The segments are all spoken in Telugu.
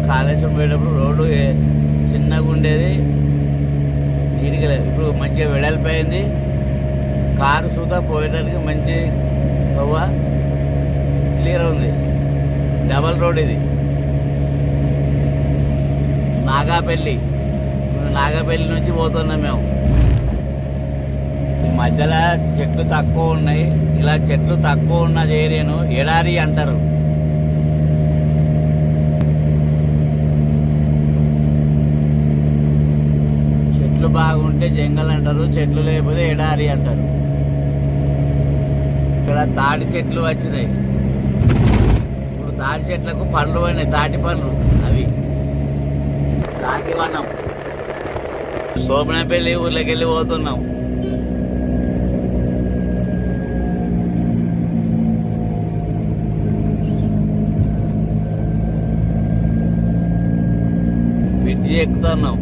కాళేశ్వరం పోయేటప్పుడు రోడ్డు చిన్నగా ఉండేది, నీట్గా లేదు. ఇప్పుడు మంచిగా వెడల్పోయింది. కారు సూతా పోయేటానికి మంచి తవ్వ క్లియర్ ఉంది. డబల్ రోడ్ ఇది. నాగాపల్లి నుంచి పోతున్నాం మేము. ఈ మధ్యలో చెట్లు తక్కువ ఉన్నాయి. ఇలా చెట్లు తక్కువ ఉన్న ఏరియాను ఎడారి అంటారు. చెట్లు బాగుంటే జంగల్ అంటారు, చెట్లు లేకపోతే ఎడారి అంటారు. ఇక్కడ తాటి చెట్లు వచ్చినాయి. ఇప్పుడు తాటి చెట్లకు పండ్లు పడినాయి, తాటి పండ్లు. అవి తాటి వనం. సోమనపల్లి ఊర్లోకి వెళ్ళి పోతున్నాం. బ్రిడ్జి ఎక్కుతున్నాం.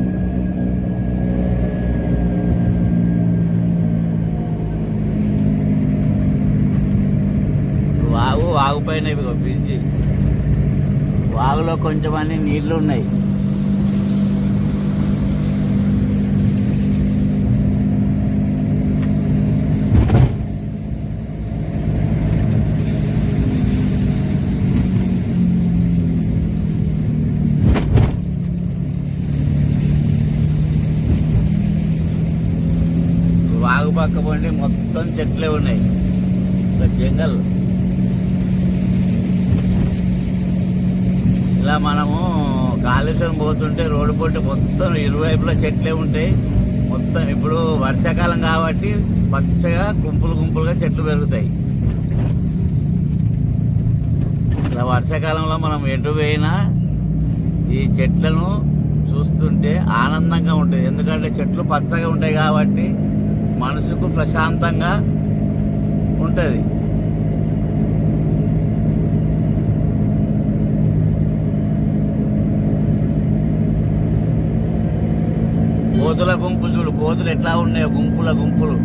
వాగు పైన బ్రిడ్జి. వాగులో కొంచెం అన్ని నీళ్లు ఉన్నాయి. వాగు పక్క పండి మొత్తం చెట్లే ఉన్నాయి. జంగల్. ఇలా మనము కాళేశ్వరం పోతుంటే రోడ్డు పొట్టి మొత్తం ఇరువైపులా చెట్లే ఉంటాయి. మొత్తం ఇప్పుడు వర్షాకాలం కాబట్టి పచ్చగా గుంపులుగా చెట్లు పెరుగుతాయి. ఇలా వర్షాకాలంలో మనం ఎటు పోయినా ఈ చెట్లను చూస్తుంటే ఆనందంగా ఉంటుంది. ఎందుకంటే చెట్లు పచ్చగా ఉంటాయి కాబట్టి మనసుకు ప్రశాంతంగా ఉంటుంది. కోతుల గుంపులు చూడు, కోతులు ఎట్లా ఉన్నాయో గుంపులు.